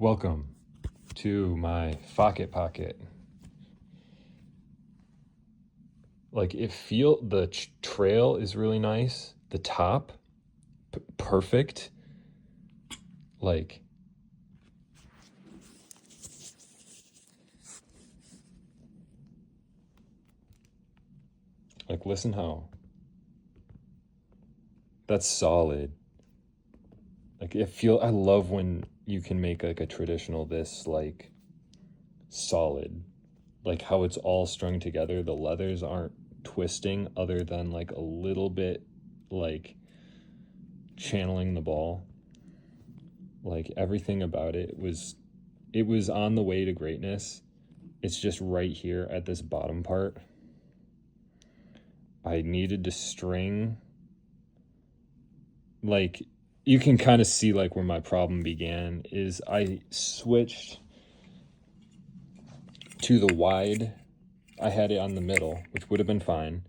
Welcome to my Pocket Pocket. Like the trail is really nice. The top, perfect. Like listen how that's solid. I love when you can make like a traditional this like solid, like how it's all strung together. The leathers aren't twisting other than like a little bit like channeling the ball. Like everything about it was on the way to greatness. It's just right here at this bottom part. I needed to string, like you can kind of see like where my problem began is I switched to the wide. I had it on the middle, which would have been fine,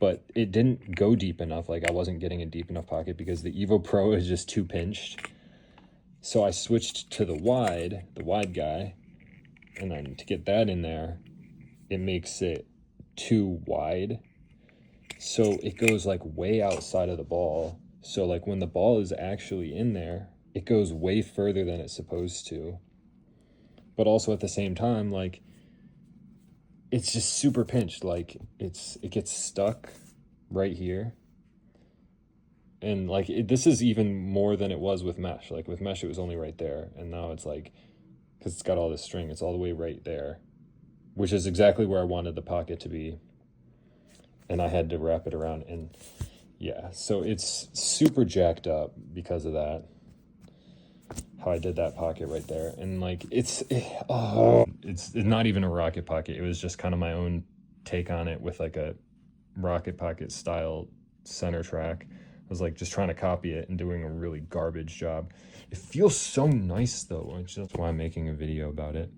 but it didn't go deep enough. Like I wasn't getting a deep enough pocket because the Evo Pro is just too pinched. So I switched to the wide guy, and then to get that in there, it makes it too wide. So it goes like way outside of the ball. So like when the ball is actually in there, it goes way further than it's supposed to. But also at the same time, like it's just super pinched. Like it gets stuck right here. And like this is even more than it was with mesh. Like with mesh, it was only right there. And now it's like, because it's got all this string, it's all the way right there, which is exactly where I wanted the pocket to be. And I had to wrap it around, and yeah, so it's super jacked up because of that, how I did that pocket right there. And like it's not even a rocket pocket. It was just kind of my own take on it with like a rocket pocket style center track. I was like just trying to copy it and doing a really garbage job. It feels so nice though, that's why I'm making a video about it.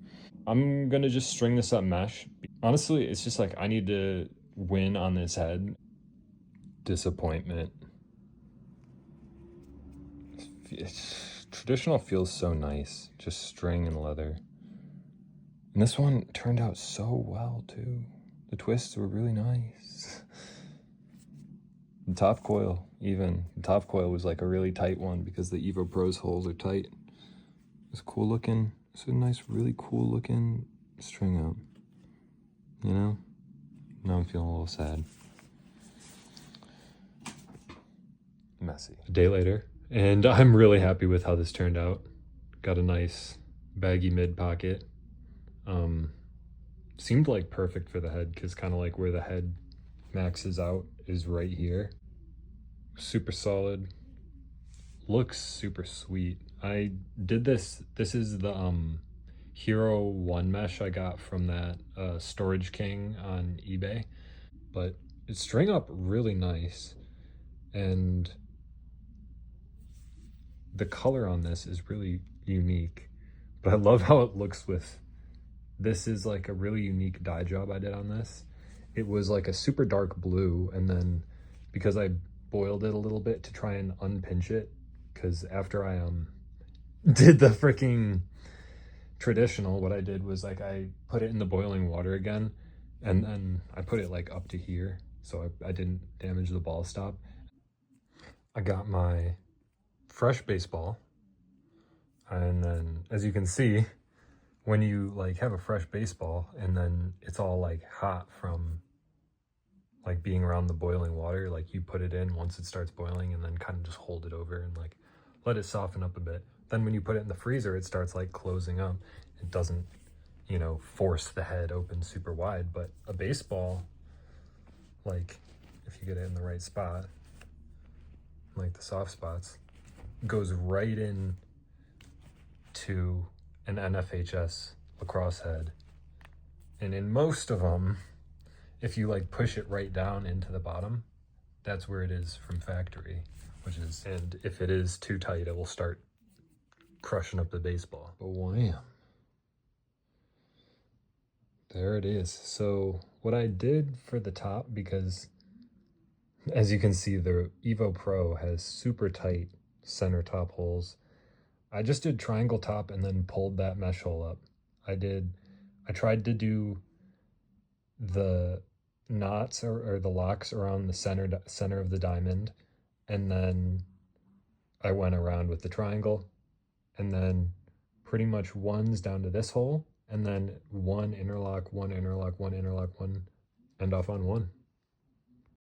I'm gonna just string this up mesh. Honestly, it's just like I need to win on this head. Disappointment. Traditional feels so nice, just string and leather. And this one turned out so well too. The twists were really nice. The top coil, even. The top coil was like a really tight one because the Evo Pro's holes are tight. It's cool looking. It's a nice, really cool looking string up. You know? Now I'm feeling a little sad. Messy. A day later, and I'm really happy with how this turned out. Got a nice baggy mid pocket. Seemed like perfect for the head because kind of like where the head maxes out is right here. Super solid. Looks super sweet. I did this is the Hero 1 mesh I got from that Storage King on eBay, but it's string up really nice, and the color on this is really unique. But I love how it looks with, this is like a really unique dye job I did on this. It was like a super dark blue, and then because I boiled it a little bit to try and unpinch it, because after I did the freaking traditional, what I did was like I put it in the boiling water again, and then I put it like up to here so I didn't damage the ball stop. I got my fresh baseball, and then as you can see, when you like have a fresh baseball and then it's all like hot from like being around the boiling water, like you put it in once it starts boiling and then kind of just hold it over and like let it soften up a bit. Then when you put it in the freezer, it starts like closing up. It doesn't, you know, force the head open super wide. But a baseball, like if you get it in the right spot, like the soft spots, goes right in to an NFHS lacrosse head. And in most of them, if you like push it right down into the bottom, that's where it is from factory, which is, and if it is too tight, it will start crushing up the baseball. But wham. There it is. So what I did for the top, because as you can see, the Evo Pro has super tight center top holes. I just did triangle top and then pulled that mesh hole up. I tried to do the knots or the locks around the center of the diamond, and then I went around with the triangle, and then pretty much ones down to this hole, and then one interlock, one interlock, one interlock, one, end off on one.